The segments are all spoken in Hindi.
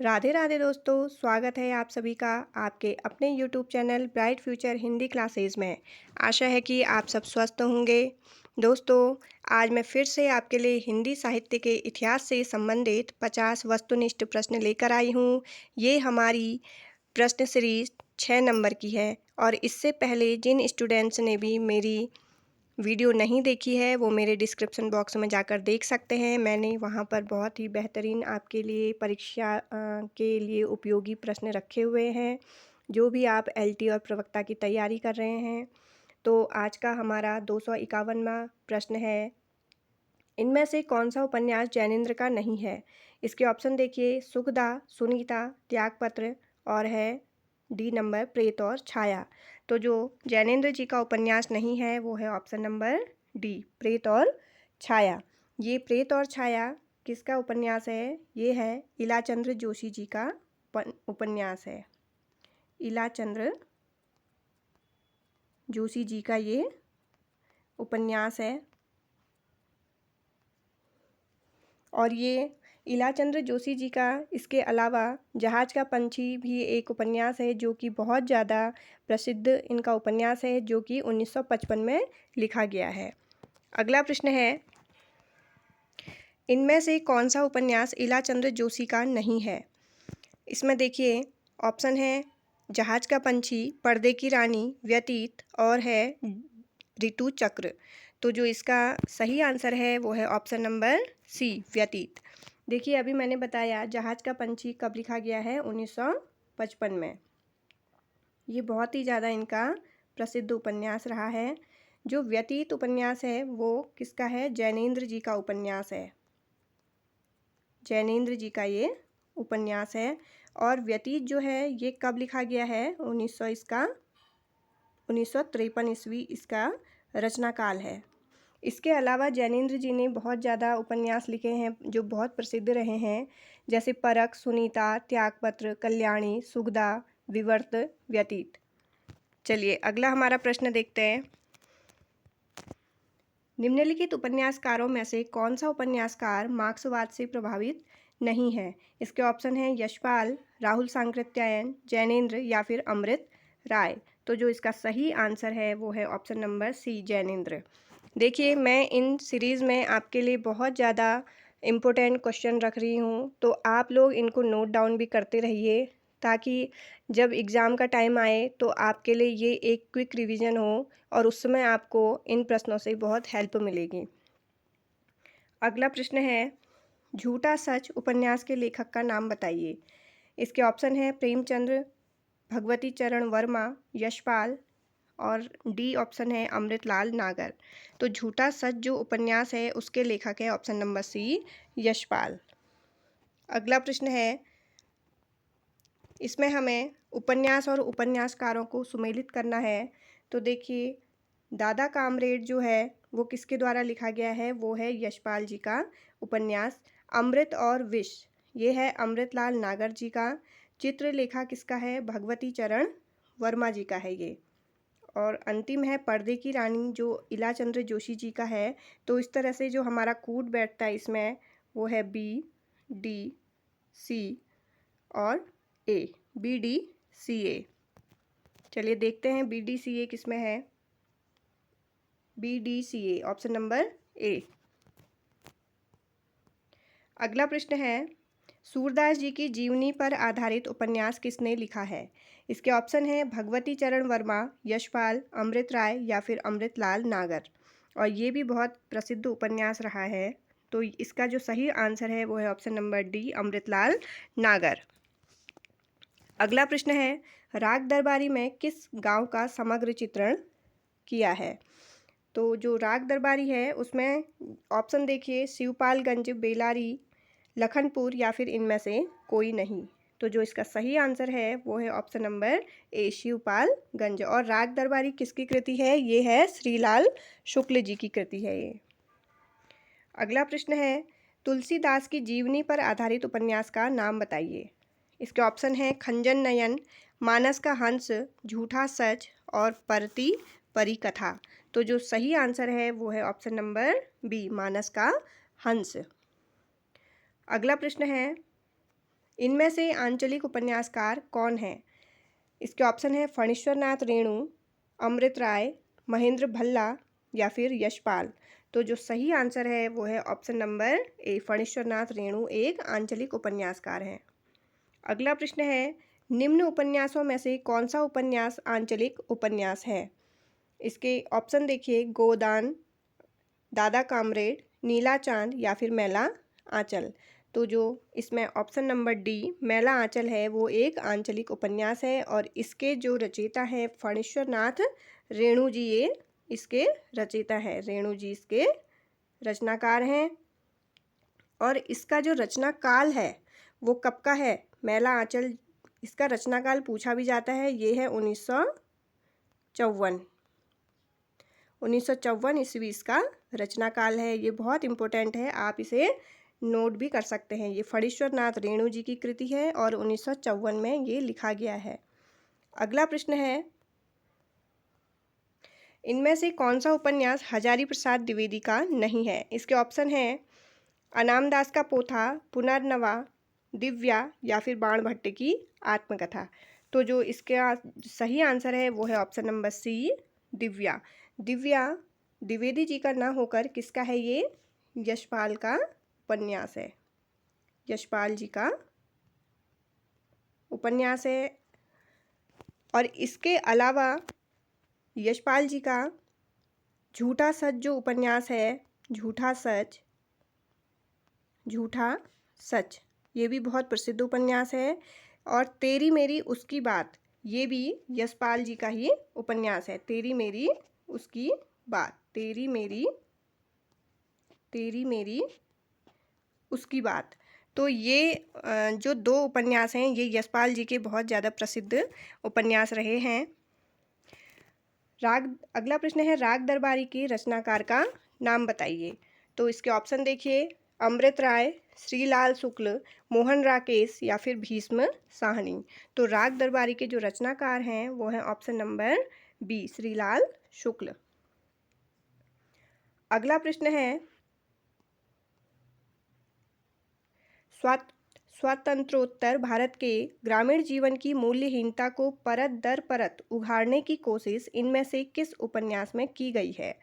राधे राधे दोस्तों, स्वागत है आप सभी का आपके अपने YouTube channel bright future Hindi classes में। आशा है कि आप सब स्वस्थ होंगे। दोस्तों, आज मैं फिर से आपके लिए हिंदी साहित्य के इतिहास से संबंधित 50 वस्तुनिष्ठ प्रश्न लेकर आई हूँ। ये हमारी प्रश्न सीरीज 6 नंबर की है और इससे पहले जिन स्टूडेंट्स ने भी मेरी वीडियो नहीं देखी है वो मेरे डिस्क्रिप्शन बॉक्स में जाकर देख सकते हैं। मैंने वहाँ पर बहुत ही बेहतरीन आपके लिए परीक्षा के लिए उपयोगी प्रश्न रखे हुए हैं। जो भी आप एलटी और प्रवक्ता की तैयारी कर रहे हैं, तो आज का हमारा 251वां प्रश्न है, इनमें से कौन सा उपन्यास जैनेन्द्र का नहीं है? इसके ऑप्शन देखिए, सुखदा, सुनीता, त्यागपत्र और है डी नंबर प्रेत और छाया। तो जो जैनेन्द्र जी का उपन्यास नहीं है वो है ऑप्शन नंबर डी, प्रेत और छाया। ये प्रेत और छाया किसका उपन्यास है? ये है इलाचंद्र जोशी जी का उपन्यास है। इलाचंद्र जोशी जी का ये उपन्यास है। और ये इलाचंद्र जोशी जी का इसके अलावा जहाज का पंछी भी एक उपन्यास है जो कि बहुत ज़्यादा प्रसिद्ध इनका उपन्यास है, जो कि 1955 में लिखा गया है। अगला प्रश्न है, इनमें से कौन सा उपन्यास इलाचंद्र जोशी का नहीं है? इसमें देखिए ऑप्शन है जहाज का पंछी, पर्दे की रानी, व्यतीत और है ऋतु चक्र। तो जो इसका सही आंसर है वो है ऑप्शन नंबर सी, व्यतीत। देखिए अभी मैंने बताया जहाज का पंछी कब लिखा गया है, 1955 में। ये बहुत ही ज़्यादा इनका प्रसिद्ध उपन्यास रहा है। जो व्यतीत उपन्यास है वो किसका है? जैनेन्द्र जी का उपन्यास है। जैनेन्द्र जी का ये उपन्यास है। और व्यतीत जो है ये कब लिखा गया है? 1953 ईस्वी इसका रचना काल है। इसके अलावा जैनेन्द्र जी ने बहुत ज़्यादा उपन्यास लिखे हैं जो बहुत प्रसिद्ध रहे हैं, जैसे परख, सुनीता, त्यागपत्र, कल्याणी, सुगदा, विवर्त, व्यतीत। चलिए अगला हमारा प्रश्न देखते हैं, निम्नलिखित उपन्यासकारों में से कौन सा उपन्यासकार मार्क्सवाद से प्रभावित नहीं है? इसके ऑप्शन हैं यशपाल, राहुल सांकृत्यायन, जैनेन्द्र या फिर अमृत राय। तो जो इसका सही आंसर है वो है ऑप्शन नंबर सी, जैनेन्द्र। देखिए मैं इन सीरीज़ में आपके लिए बहुत ज़्यादा इम्पोर्टेंट क्वेश्चन रख रही हूँ, तो आप लोग इनको नोट डाउन भी करते रहिए ताकि जब एग्ज़ाम का टाइम आए तो आपके लिए ये एक क्विक रिवीजन हो और उस समय आपको इन प्रश्नों से बहुत हेल्प मिलेगी। अगला प्रश्न है, झूठा सच उपन्यास के लेखक का नाम बताइए। इसके ऑप्शन है प्रेमचंद्र, भगवती चरण वर्मा, यशपाल और डी ऑप्शन है अमृतलाल नागर। तो झूठा सच जो उपन्यास है उसके लेखक है ऑप्शन नंबर सी, यशपाल। अगला प्रश्न है, इसमें हमें उपन्यास और उपन्यासकारों को सुमेलित करना है। तो देखिए दादा कामरेड जो है वो किसके द्वारा लिखा गया है? वो है यशपाल जी का उपन्यास। अमृत और विष ये है अमृतलाल नागर जी का। चित्रलेखा किसका है? भगवती चरण वर्मा जी का है ये। और अंतिम है पर्दे की रानी जो इलाचंद्र जोशी जी का है। तो इस तरह से जो हमारा कूट बैठता है इसमें वो है बी, डी, सी और ए, बी, डी, सी, ए। चलिए देखते हैं बी, डी, सी, ए किस में है। B, D, C, A, option number A. अगला प्रश्न है, सूरदास जी की जीवनी पर आधारित उपन्यास किसने लिखा है? इसके ऑप्शन है भगवती चरण वर्मा, यशपाल, अमृत राय या फिर अमृतलाल नागर। और ये भी बहुत प्रसिद्ध उपन्यास रहा है। तो इसका जो सही आंसर है वो है ऑप्शन नंबर डी, अमृतलाल नागर। अगला प्रश्न है, राग दरबारी में किस गांव का समग्र चित्रण किया है? तो जो राग दरबारी है उसमें ऑप्शन देखिए शिवपालगंज, बेलारी, लखनपुर या फिर इनमें से कोई नहीं। तो जो इसका सही आंसर है वो है ऑप्शन नंबर ए, शिवपालगंज। और राग दरबारी किसकी कृति है? ये है श्रीलाल शुक्ल जी की कृति है ये। अगला प्रश्न है, तुलसीदास की जीवनी पर आधारित उपन्यास का नाम बताइए। इसके ऑप्शन है खंजन नयन, मानस का हंस, झूठा सच और परती परी कथा। तो जो सही आंसर है वो है ऑप्शन नंबर बी, मानस का हंस। अगला प्रश्न है, इनमें से आंचलिक उपन्यासकार कौन है? इसके ऑप्शन है फणीश्वरनाथ रेणु, अमृत राय, महेंद्र भल्ला या फिर यशपाल। तो जो सही आंसर है वो है ऑप्शन नंबर ए, फणीश्वरनाथ रेणु एक आंचलिक उपन्यासकार हैं। अगला प्रश्न है, निम्न उपन्यासों में से कौन सा उपन्यास आंचलिक उपन्यास है? इसके ऑप्शन देखिए, गोदान, दादा कामरेड, नीला चांद या फिर मैला आंचल। तो जो इसमें ऑप्शन नंबर डी मैला आंचल है वो एक आंचलिक उपन्यास है और इसके जो रचयिता हैं फणीश्वरनाथ रेणु जी, ये इसके रचयिता है। रेणु जी इसके रचनाकार हैं और इसका जो रचना काल है वो कब का है? मैला आंचल, इसका रचनाकाल पूछा भी जाता है, ये है 1954। 1954 ईस्वी इसका रचनाकाल है। ये बहुत इम्पोर्टेंट है, आप इसे नोट भी कर सकते हैं। ये फणीश्वरनाथ रेणु जी की कृति है और 1954 में ये लिखा गया है। अगला प्रश्न है, इनमें से कौन सा उपन्यास हजारी प्रसाद द्विवेदी का नहीं है? इसके ऑप्शन हैं अनामदास का पोथा, पुनर्नवा, दिव्या या फिर बाणभट्ट की आत्मकथा। तो जो इसका सही आंसर है वो है option number C, Divya. Divya Dwivedi ji का ना होकर किसका है? ये यशपाल का उपन्यास है, यशपाल जी का उपन्यास है। और इसके अलावा यशपाल जी का झूठा सच जो उपन्यास है, झूठा सच, झूठा सच, ये भी बहुत प्रसिद्ध उपन्यास है। और तेरी मेरी उसकी बात, ये भी यशपाल जी का ही उपन्यास है। तेरी मेरी उसकी बात, तेरी मेरी उसकी बात। तो ये जो दो उपन्यास हैं ये यशपाल जी के बहुत ज़्यादा प्रसिद्ध उपन्यास रहे हैं। अगला प्रश्न है, राग दरबारी के रचनाकार का नाम बताइए। तो इसके ऑप्शन देखिए, अमृत राय, श्रीलाल शुक्ल, मोहन राकेश या फिर भीष्म साहनी। तो राग दरबारी के जो रचनाकार हैं वो है ऑप्शन नंबर बी, श्रीलाल शुक्ल। अगला प्रश्न है, स्वतंत्रोत्तर भारत के ग्रामीण जीवन की मूल्यहीनता को परत दर परत उघाड़ने की कोशिश इनमें से किस उपन्यास में की गई है?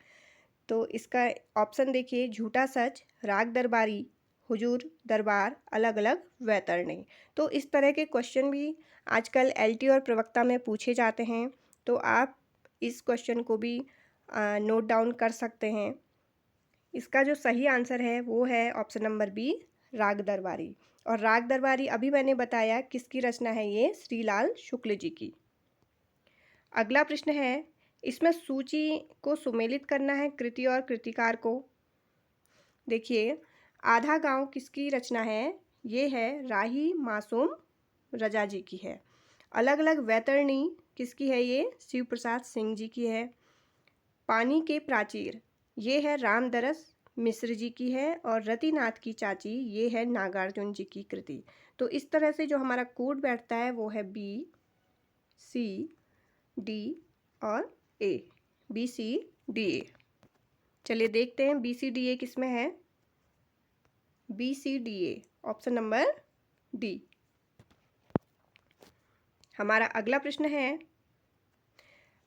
तो इसका ऑप्शन देखिए, झूठा सच, राग दरबारी, हुजूर दरबार, अलग अलग वैतरणी। तो इस तरह के क्वेश्चन भी आजकल एलटी और प्रवक्ता में पूछे जाते हैं, तो आप इस क्वेश्चन को भी नोट डाउन कर सकते हैं। इसका जो सही आंसर है वो है ऑप्शन नंबर बी, राग दरबारी। और राग दरबारी अभी मैंने बताया किसकी रचना है, ये श्रीलाल शुक्ल जी की। अगला प्रश्न है, इसमें सूची को सुमेलित करना है कृति और कृतिकार को। देखिए, आधा गांव किसकी रचना है? ये है राही मासूम रजा जी की है। अलग अलग वैतरणी किसकी है? ये शिव प्रसाद सिंह जी की है। पानी के प्राचीर, ये है रामदरस मिश्र जी की है। और रतिनाथ की चाची, ये है नागार्जुन जी की कृति। तो इस तरह से जो हमारा कोड बैठता है वो है बी, सी, डी और ए, बी सी डी ए। चलिए देखते हैं बी सी डी ए किस में है। B C D A, option number D. हमारा अगला प्रश्न है,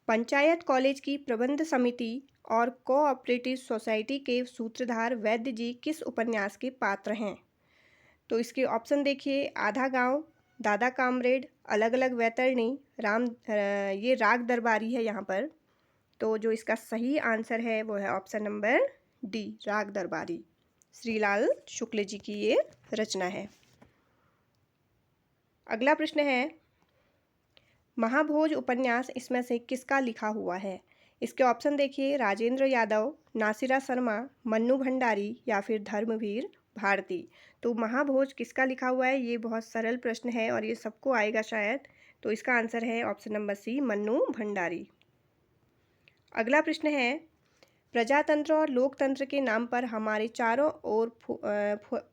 पंचायत कॉलेज की प्रबंध समिति और कोऑपरेटिव सोसाइटी के सूत्रधार वैद्य जी किस उपन्यास के पात्र हैं? तो इसके ऑप्शन देखिए, आधा गांव, दादा कामरेड, अलग अलग वैतरणी, ये राग दरबारी है यहाँ पर। तो जो इसका सही आंसर है वो है ऑप्शन नंबर डी, राग दरबारी। श्रीलाल शुक्ल जी की ये रचना है। अगला प्रश्न है, महाभोज उपन्यास इसमें से किसका लिखा हुआ है? इसके ऑप्शन देखिए, राजेंद्र यादव, नासिरा शर्मा, मन्नू भंडारी या फिर धर्मवीर भारती। तो महाभोज किसका लिखा हुआ है? ये बहुत सरल प्रश्न है और ये सबको आएगा शायद। तो इसका आंसर है option number C, Mannu Bhandari. अगला प्रश्न है, प्रजातंत्र और लोकतंत्र के नाम पर हमारे चारों ओर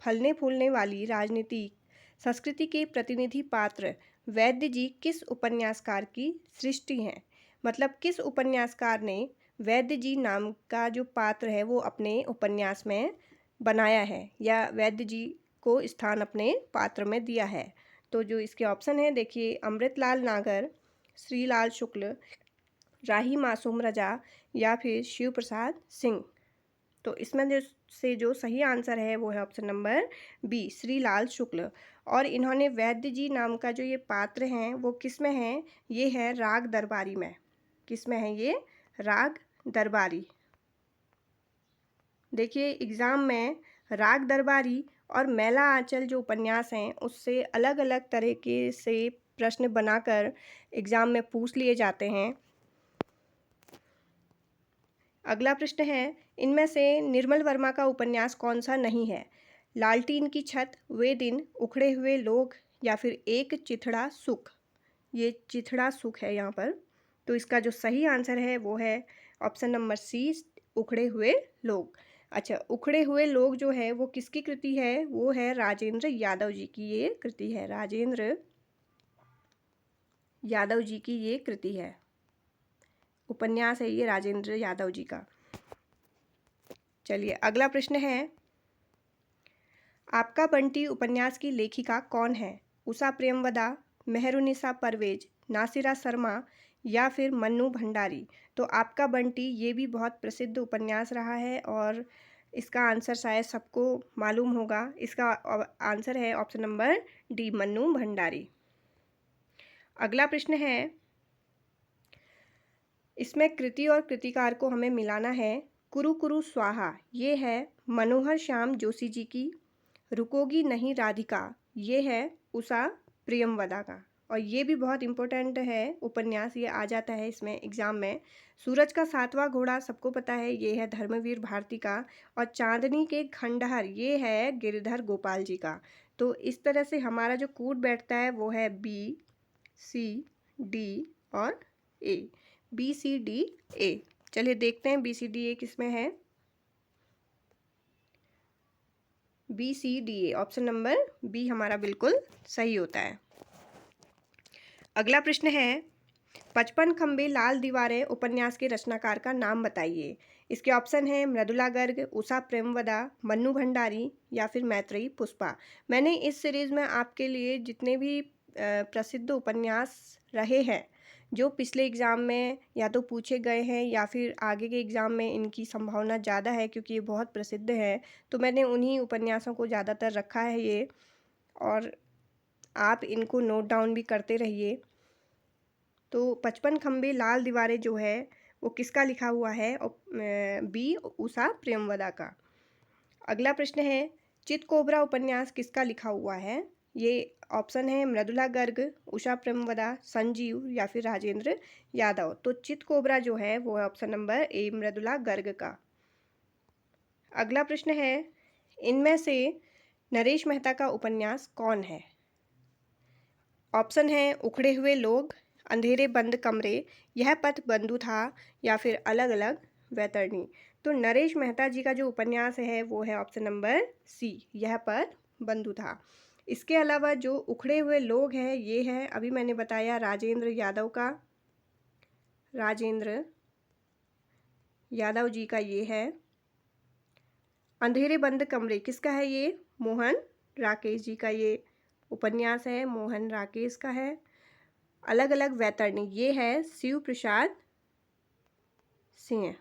फलने फूलने वाली राजनीतिक संस्कृति के प्रतिनिधि पात्र वैद्य जी किस उपन्यासकार की सृष्टि हैं? मतलब किस उपन्यासकार ने वैद्य जी नाम का जो पात्र है वो अपने उपन्यास में बनाया है या वैद्य जी को स्थान अपने पात्र में दिया है? तो जो इसके ऑप्शन है देखिए, अमृतलाल नागर, श्रीलाल शुक्ल, राही मासूम रजा या फिर शिव प्रसाद सिंह। तो इसमें जो सही आंसर है वो है ऑप्शन नंबर बी, श्रीलाल शुक्ल। और इन्होंने वैद्य जी नाम का जो ये पात्र हैं वो किस में हैं? ये है राग दरबारी में। किस में है ये? राग दरबारी। देखिए एग्ज़ाम में राग दरबारी और मैला आंचल जो उपन्यास हैं उससे अलग अलग तरीके से प्रश्न बनाकर एग्ज़ाम में पूछ लिए जाते हैं। अगला प्रश्न है, इनमें से निर्मल वर्मा का उपन्यास कौन सा नहीं है? लालटीन की छत, वे दिन, उखड़े हुए लोग या फिर एक चिथड़ा सुख। ये चिथड़ा सुख है यहाँ पर। तो इसका जो सही आंसर है वो है ऑप्शन नंबर सी, उखड़े हुए लोग। अच्छा, उखड़े हुए लोग जो है वो किसकी कृति है? वो है राजेंद्र यादव जी की ये कृति है। राजेंद्र यादव जी की ये कृति है, उपन्यास है ये राजेंद्र यादव जी का। चलिए अगला प्रश्न है, आपका बंटी उपन्यास की लेखिका कौन है? उषा प्रेमवदा, मेहरुनिसा परवेज, नासिरा शर्मा या फिर मन्नू भंडारी। तो आपका बंटी ये भी बहुत प्रसिद्ध उपन्यास रहा है और इसका आंसर शायद सबको मालूम होगा। इसका आंसर है option number D, Mannu Bhandari. अगला प्रश्न है, इसमें कृति और कृतिकार को हमें मिलाना है। कुरु कुरु स्वाहा ये है मनोहर श्याम जोशी जी की, रुकोगी नहीं राधिका ये है उषा प्रियमवदा का। और ये भी बहुत इम्पोर्टेंट है उपन्यास, ये आ जाता है इसमें एग्ज़ाम में। सूरज का सातवां घोड़ा सबको पता है, ये है धर्मवीर भारती का। और चांदनी के खंडहर ये है गिरिधर गोपाल जी का। तो इस तरह से हमारा जो कूट बैठता है वो है बी, सी, डी और ए। बी, सी, डी, ए। चलिए देखते हैं बी, सी, डी, ए किस में है। B, C, D, A, option number B हमारा बिल्कुल सही होता है। अगला प्रश्न है, 55 खंबे लाल दीवारें उपन्यास के रचनाकार का नाम बताइए। इसके ऑप्शन हैं मृदुला गर्ग, उषा प्रेमवदा, मन्नू भंडारी या फिर मैत्रेयी पुष्पा। मैंने इस सीरीज़ में आपके लिए जितने भी प्रसिद्ध उपन्यास रहे हैं, जो पिछले एग्ज़ाम में या तो पूछे गए हैं या फिर आगे के एग्ज़ाम में इनकी संभावना ज़्यादा है क्योंकि ये बहुत प्रसिद्ध है, तो मैंने उन्हीं उपन्यासों को ज़्यादातर रखा है ये। और आप इनको नोट डाउन भी करते रहिए। तो 55 खंबे लाल दीवारें जो है वो किसका लिखा हुआ है? बी, उषा प्रेमवदा का। अगला प्रश्न है, चितकोबरा उपन्यास किसका लिखा हुआ है? ये ऑप्शन है मृदुला गर्ग, उषा प्रेमवदा, संजीव या फिर राजेंद्र यादव। तो चितकोबरा जो है वो है ऑप्शन नंबर ए, मृदुला गर्ग का। अगला प्रश्न है, इनमें से नरेश मेहता का उपन्यास कौन है? ऑप्शन है उखड़े हुए लोग, अंधेरे बंद कमरे, यह पथ बंधु था या फिर अलग अलग वैतरणी। तो नरेश मेहता जी का जो उपन्यास है वो है ऑप्शन नंबर सी, यह पथ बंधु था। इसके अलावा जो उखड़े हुए लोग हैं ये है, अभी मैंने बताया, राजेंद्र यादव का। राजेंद्र यादव जी का ये है। अंधेरे बंद कमरे किसका है? ये मोहन राकेश जी का ये उपन्यास है, मोहन राकेश का है। अलग अलग वैतरणी ये है शिव प्रसाद सिंह,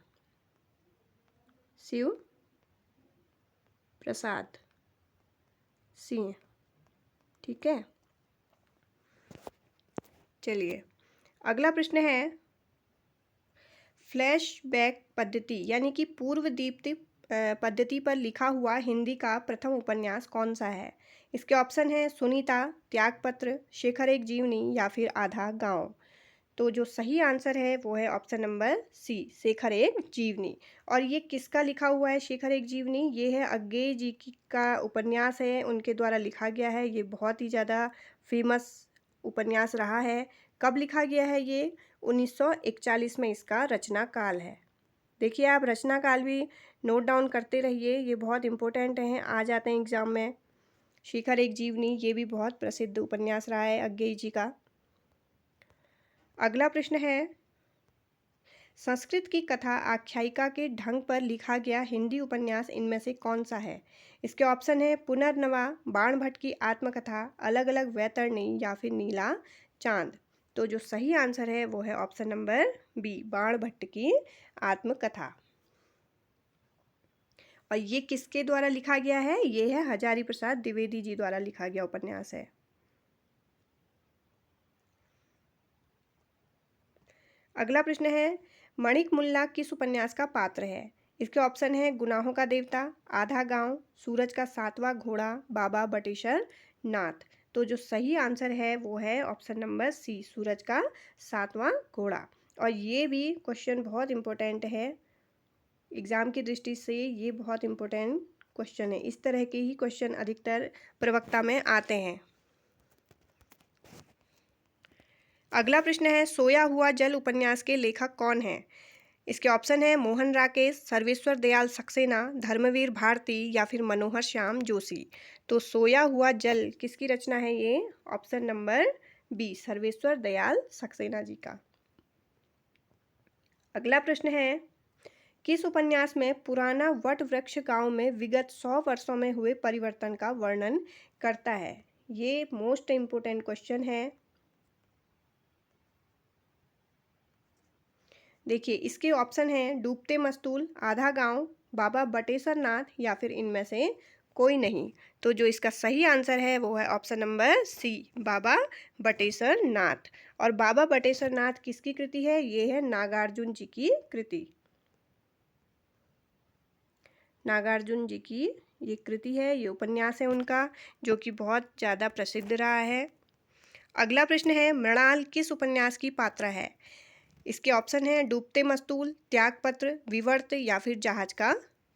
शिव प्रसाद सिंह। ठीक है, चलिए अगला प्रश्न है, फ्लैशबैक पद्धति यानी कि पूर्व दीप्ति पद्धति पर लिखा हुआ हिंदी का प्रथम उपन्यास कौन सा है? इसके ऑप्शन है सुनीता, त्यागपत्र, शेखर एक जीवनी या फिर आधा गांव। तो जो सही आंसर है वो है ऑप्शन नंबर सी, शेखर एक जीवनी। और ये किसका लिखा हुआ है शेखर एक जीवनी? ये है अज्ञेय जी की का उपन्यास है, उनके द्वारा लिखा गया है। ये बहुत ही ज़्यादा फेमस उपन्यास रहा है। कब लिखा गया है ये? 1941 में इसका रचना काल है। देखिए आप रचना काल भी नोट डाउन करते रहिए, ये बहुत इंपॉर्टेंट हैं, आ जाते हैं एग्ज़ाम में। शेखर एक जीवनी ये भी बहुत प्रसिद्ध उपन्यास रहा है अज्ञेय जी का। अगला प्रश्न है, संस्कृत की कथा आख्यायिका के ढंग पर लिखा गया हिंदी उपन्यास इनमें से कौन सा है? इसके ऑप्शन है पुनर्नवा, बाणभट्ट की आत्मकथा, अलग अलग वैतरणी या फिर नीला चांद। तो जो सही आंसर है वो है ऑप्शन नंबर बी, बाणभट्ट की आत्मकथा। और ये किसके द्वारा लिखा गया है? ये है हजारी प्रसाद द्विवेदी जी द्वारा लिखा गया उपन्यास है। अगला प्रश्न है, मणिक मुल्ला किस उपन्यास का पात्र है? इसके ऑप्शन है गुनाहों का देवता, आधा गांव, सूरज का सातवां घोड़ा, बाबा बटेश्वर नाथ। तो जो सही आंसर है वो है ऑप्शन नंबर सी, सूरज का सातवां घोड़ा। और ये भी क्वेश्चन बहुत इंपॉर्टेंट है एग्जाम की दृष्टि से, ये बहुत इंपॉर्टेंट क्वेश्चन है। इस तरह के ही क्वेश्चन अधिकतर प्रवक्ता में आते हैं। अगला प्रश्न है, सोया हुआ जल उपन्यास के लेखक कौन है? इसके ऑप्शन है मोहन राकेश, सर्वेश्वर दयाल सक्सेना, धर्मवीर भारती या फिर मनोहर श्याम जोशी। तो सोया हुआ जल किसकी रचना है? ये option number B, Sarveshwar Dayal Saxena ji का। अगला प्रश्न है, किस उपन्यास में पुराना वट वृक्ष गांव में विगत 100 वर्षों में हुए परिवर्तन का वर्णन करता है? ये मोस्ट इंपोर्टेंट क्वेश्चन है। देखिए, इसके ऑप्शन हैं डूबते मस्तूल, आधा गांव, बाबा बटेश्वर नाथ या फिर इनमें से कोई नहीं। तो जो इसका सही आंसर है वो है ऑप्शन नंबर सी, बाबा बटेश्वर नाथ। और बाबा बटेश्वर नाथ किसकी कृति है? ये है नागार्जुन जी की कृति। नागार्जुन जी की ये कृति है, ये उपन्यास है उनका, जो कि बहुत ज़्यादा प्रसिद्ध रहा है। अगला प्रश्न है, मृणाल किस उपन्यास की पात्रा है? इसके ऑप्शन है डूबते मस्तूल, त्यागपत्र, विवर्त या फिर जहाज का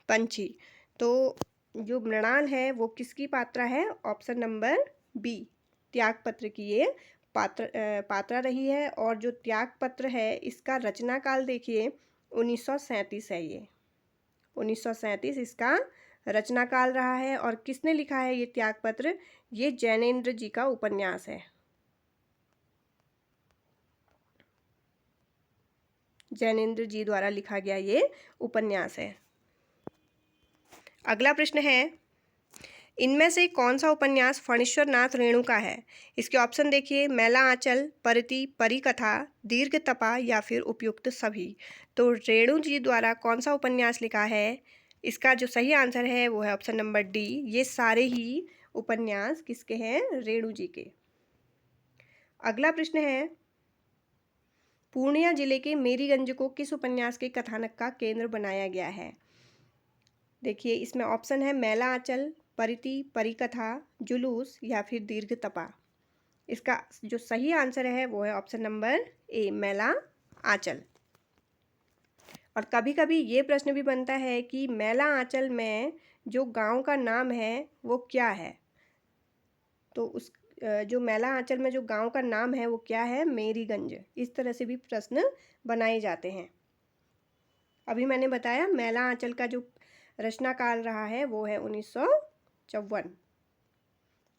पंछी। तो जो मृणाल है वो किसकी पात्रा है? ऑप्शन नंबर बी, त्यागपत्र की ये पात्रा रही है। और जो त्यागपत्र है इसका रचना काल देखिए 1937 है। ये 1937 इसका रचना काल रहा है। और किसने लिखा है ये त्यागपत्र? ये जैनेन्द्र जी का उपन्यास है। जैनेन्द्र जी द्वारा लिखा गया ये उपन्यास है। अगला प्रश्न है, इनमें से कौन सा उपन्यास फणीश्वर नाथ रेणु का है? इसके ऑप्शन देखिए मैला आंचल, परिति, परिकथा, दीर्घ तपा या फिर उपयुक्त सभी। तो रेणु जी द्वारा कौन सा उपन्यास लिखा है? इसका जो सही आंसर है वो है ऑप्शन नंबर डी, ये सारे ही उपन्यास किसके हैं? रेणु जी के। अगला प्रश्न है, पूर्णिया जिले के मेरीगंज को किस उपन्यास के कथानक का केंद्र बनाया गया है? देखिए, इसमें ऑप्शन है मैला आंचल, परिति, परिकथा, जुलूस या फिर दीर्घ तपा। इसका जो सही आंसर है वो है ऑप्शन नंबर ए, मैला आंचल। और कभी कभी ये प्रश्न भी बनता है कि मैला आंचल में जो गांव का नाम है वो क्या है? तो उस जो मैला आंचल में जो गांव का नाम है वो क्या है? मेरीगंज। इस तरह से भी प्रश्न बनाए जाते हैं। अभी मैंने बताया मैला आंचल का जो रचना काल रहा है वो है 1954।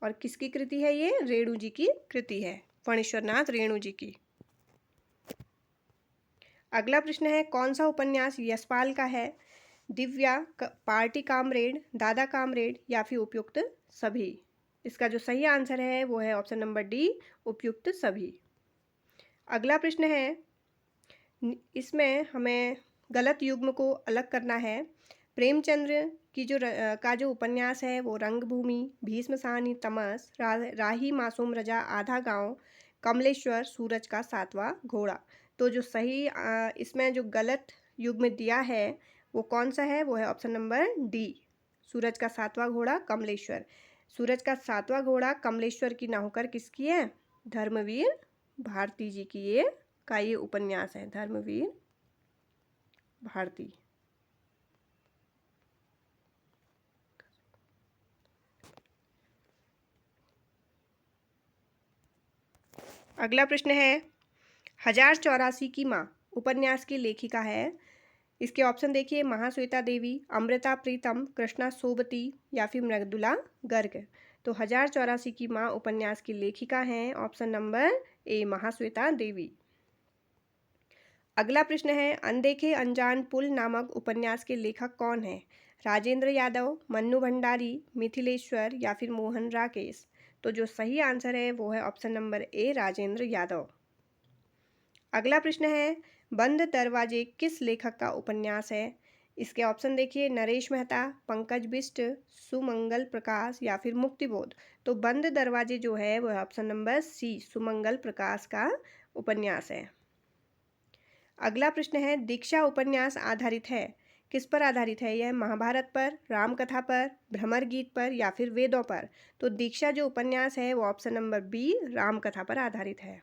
और किसकी कृति है ये? रेणु जी की कृति है, फणीश्वर नाथ रेणु जी की। अगला प्रश्न है, कौन सा उपन्यास यशपाल का है? दिव्या, पार्टी कामरेड, दादा कामरेड या फिर उपयुक्त सभी। इसका जो सही आंसर है वो है ऑप्शन नंबर डी, उपयुक्त सभी। अगला प्रश्न है, इसमें हमें गलत युग्म को अलग करना है। प्रेमचंद्र की का जो उपन्यास है वो रंगभूमि, भीष्म साहनी तमस, राही मासूम रजा, आधा गांव, कमलेश्वर, सूरज का सातवां घोड़ा। तो जो सही इसमें जो गलत युग्म दिया है वो कौन सा है? वो है ऑप्शन नंबर डी, सूरज का सातवां घोड़ा, कमलेश्वर। सूरज का सातवां घोड़ा कमलेश्वर की ना होकर किसकी है? धर्मवीर भारती जी की ये उपन्यास है, धर्मवीर भारती। अगला प्रश्न है, 1084 की माँ उपन्यास की लेखिका है। इसके ऑप्शन देखिए महाश्वेता देवी, अमृता प्रीतम, कृष्णा सोबती या फिर मृदुला गर्ग। तो 1084 की माँ उपन्यास की लेखिका हैं ऑप्शन नंबर ए, महाश्वेता देवी। अगला प्रश्न है, अनदेखे अनजान पुल नामक उपन्यास के लेखक कौन है? राजेंद्र यादव, मन्नू भंडारी, मिथिलेश्वर या फिर मोहन राकेश? तो जो सही आंसर है वो है ऑप्शन नंबर ए, राजेंद्र यादव। अगला प्रश्न है, बंद दरवाजे किस लेखक का उपन्यास है? इसके ऑप्शन देखिए, नरेश मेहता, पंकज बिष्ट, सुमंगल प्रकाश या फिर मुक्तिबोध? तो बंद दरवाजे जो है वो ऑप्शन नंबर सी, सुमंगल प्रकाश का उपन्यास है। अगला प्रश्न है, दीक्षा उपन्यास आधारित है, किस पर आधारित है यह? महाभारत पर, रामकथा पर, भ्रमर गीत पर या फिर वेदों पर? तो दीक्षा जो उपन्यास है वो ऑप्शन नंबर बी, रामकथा पर आधारित है।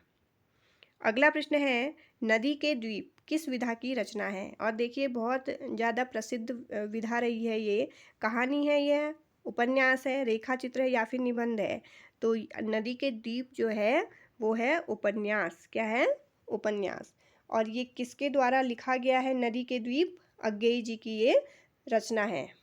अगला प्रश्न है, नदी के द्वीप किस विधा की रचना है? और देखिए बहुत ज़्यादा प्रसिद्ध विधा रही है ये। कहानी है यह, उपन्यास है, रेखा चित्र है या फिर निबंध है? तो नदी के द्वीप जो है वो है उपन्यास। क्या है? उपन्यास। और ये किसके द्वारा लिखा गया है नदी के द्वीप? अज्ञेय जी की ये रचना है।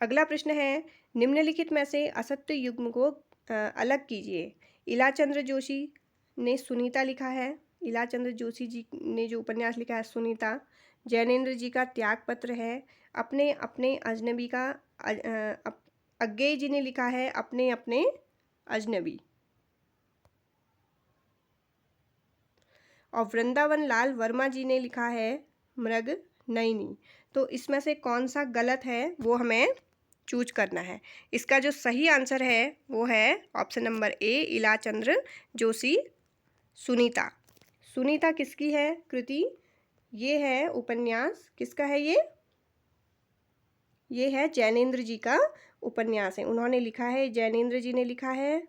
अगला प्रश्न है, निम्नलिखित में से असत्य युग्म को अलग कीजिए। इलाचंद्र जोशी ने सुनीता लिखा है। इलाचंद्र जोशी जी ने जो उपन्यास लिखा है सुनीता। जैनेन्द्र जी का त्याग पत्र है। अपने अपने अजनबी का अज्ञेय जी ने लिखा है अपने अपने अजनबी। और वृंदावन लाल वर्मा जी ने लिखा है मृग नयनी। तो इसमें से कौन सा गलत है वो हमें चूज करना है। इसका जो सही आंसर है वो है ऑप्शन नंबर ए, इलाचंद्र जोशी सुनीता। सुनीता किसकी है कृति? ये है उपन्यास, किसका है ये? ये है जैनेन्द्र जी का उपन्यास है, उन्होंने लिखा है, जैनेन्द्र जी ने लिखा है,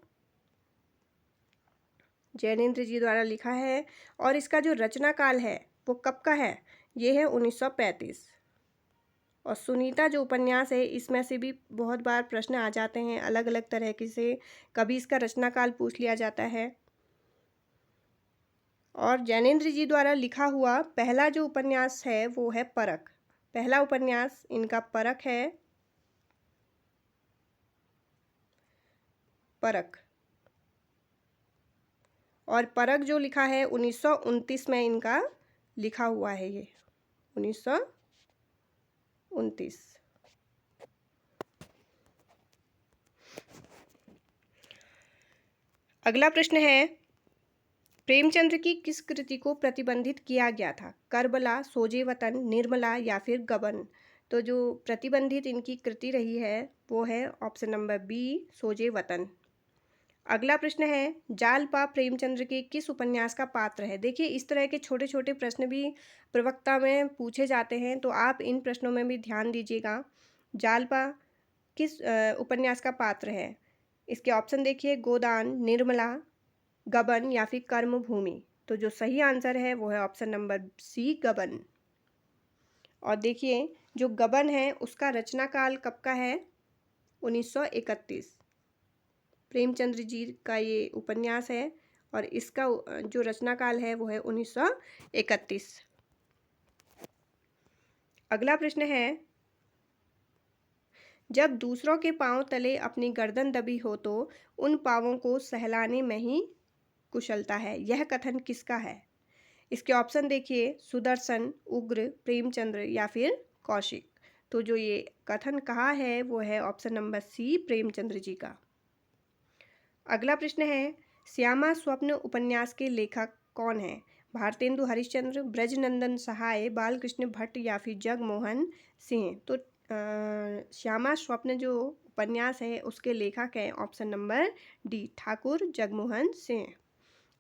जैनेन्द्र जी द्वारा लिखा है। और इसका जो रचना काल है वो कब का है? ये है 1935। और सुनीता जो उपन्यास है इसमें से भी बहुत बार प्रश्न आ जाते हैं अलग अलग तरह के से, कभी इसका रचना काल पूछ लिया जाता है। और जैनेन्द्र जी द्वारा लिखा हुआ पहला जो उपन्यास है वो है परख। पहला उपन्यास इनका परख है, परख। और परख जो लिखा है 1929 में इनका लिखा हुआ है ये, 1929। अगला प्रश्न है, प्रेमचंद्र की किस कृति को प्रतिबंधित किया गया था? करबला, सोजे वतन, निर्मला या फिर गबन? तो जो प्रतिबंधित इनकी कृति रही है वो है ऑप्शन नंबर बी, सोजे वतन। अगला प्रश्न है, जालपा प्रेमचंद्र के किस उपन्यास का पात्र है? देखिए इस तरह के छोटे छोटे प्रश्न भी प्रवक्ता में पूछे जाते हैं, तो आप इन प्रश्नों में भी ध्यान दीजिएगा। जालपा किस उपन्यास का पात्र है? इसके ऑप्शन देखिए, गोदान, निर्मला, गबन या फिर कर्मभूमि? तो जो सही आंसर है वो है ऑप्शन नंबर सी, गबन। और देखिए जो गबन है उसका रचना काल कब का है? 1931। प्रेमचंद्र जी का ये उपन्यास है और इसका जो रचना काल है वो है 1931। अगला प्रश्न है, जब दूसरों के पांव तले अपनी गर्दन दबी हो तो उन पांवों को सहलाने में ही कुशलता है, यह कथन किसका है? इसके ऑप्शन देखिए, सुदर्शन, उग्र, प्रेमचंद्र या फिर कौशिक? तो जो ये कथन कहा है वो है ऑप्शन नंबर सी, प्रेमचंद्र जी का। अगला प्रश्न है, श्यामा स्वप्न उपन्यास के लेखक कौन है? भारतेंदु हरिश्चंद्र, ब्रजनंदन सहाय, बालकृष्ण भट्ट या फिर जगमोहन सिंह? तो श्यामा स्वप्न जो उपन्यास है उसके लेखक हैं option number D, Thakur Jagmohan Singh.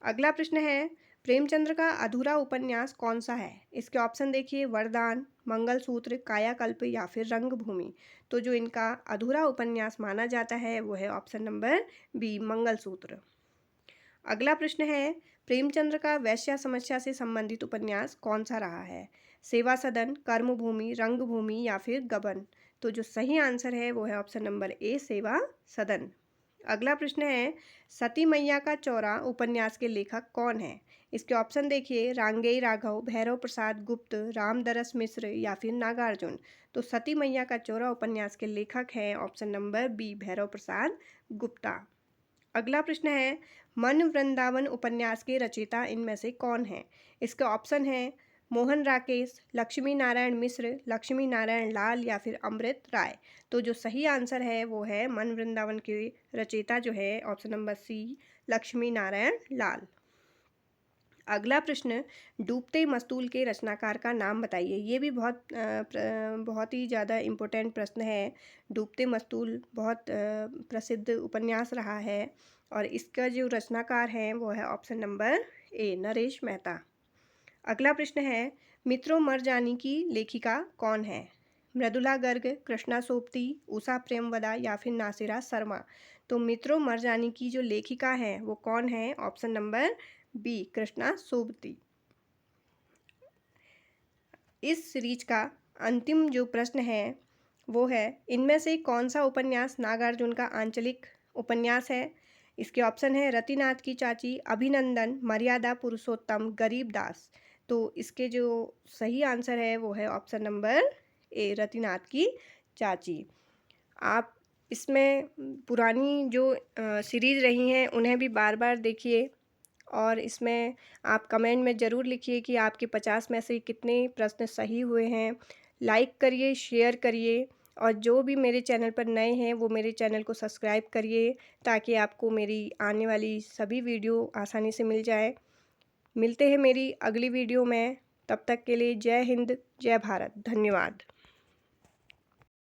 अगला प्रश्न है, प्रेमचंद्र का अधूरा उपन्यास कौन सा है? इसके ऑप्शन देखिए, वरदान, मंगलसूत्र, कायाकल्प या फिर रंगभूमि? तो जो इनका अधूरा उपन्यास माना जाता है वो है ऑप्शन नंबर बी, मंगलसूत्र। अगला प्रश्न है, प्रेमचंद्र का वेश्या समस्या से संबंधित उपन्यास कौन सा रहा है? सेवा सदन, कर्मभूमि, रंगभूमि या फिर गबन? तो जो सही आंसर है वो है ऑप्शन नंबर ए, सेवा सदन। अगला प्रश्न है, सती मैया का चौरा उपन्यास के लेखक कौन है? इसके ऑप्शन देखिए, रांगेय राघव, भैरव प्रसाद गुप्त, रामदरस मिश्र या फिर नागार्जुन? तो सती मैया का चौरा उपन्यास के लेखक हैं option number B, Bhairav Prasad Gupta. अगला प्रश्न है, मन वृंदावन उपन्यास के रचयिता इनमें से कौन है? इसके ऑप्शन हैं मोहन राकेश, लक्ष्मी नारायण मिश्र, लक्ष्मी नारायण लाल या फिर अमृत राय। तो जो सही आंसर है वो है मन वृंदावन के रचयिता जो है option number C, Lakshmi Narayan Lal. अगला प्रश्न, डूबते मस्तूल के रचनाकार का नाम बताइए। ये भी बहुत ही ज़्यादा इम्पोर्टेंट प्रश्न है। डूबते मस्तूल बहुत प्रसिद्ध उपन्यास रहा है और इसका जो रचनाकार है वो है ऑप्शन नंबर ए, नरेश मेहता। अगला प्रश्न है, मित्रों मरजानी की लेखिका कौन है? मृदुला गर्ग, कृष्णा सोबती, उषा प्रेमवदा या फिर नासिरा शर्मा। तो मित्रों मरजानी की जो लेखिका है वो कौन है? Option number B, Krishna Sobti. इस सीरीज का अंतिम जो प्रश्न है वो है, इनमें से कौन सा उपन्यास नागार्जुन का आंचलिक उपन्यास है? इसके ऑप्शन है रतिनाथ की चाची, अभिनंदन, मर्यादा पुरुषोत्तम, गरीबदास। तो इसके जो सही आंसर है वो है ऑप्शन नंबर ए, रतिनाथ की चाची। आप इसमें पुरानी जो सीरीज़ रही हैं उन्हें भी बार बार देखिए और इसमें आप कमेंट में ज़रूर लिखिए कि आपके 50 में से कितने प्रश्न सही हुए हैं। लाइक करिए, शेयर करिए और जो भी मेरे चैनल पर नए हैं वो मेरे चैनल को सब्सक्राइब करिए ताकि आपको मेरी आने वाली सभी वीडियो आसानी से मिल जाए। मिलते हैं मेरी अगली वीडियो में, तब तक के लिए जय हिंद, जय भारत, धन्यवाद।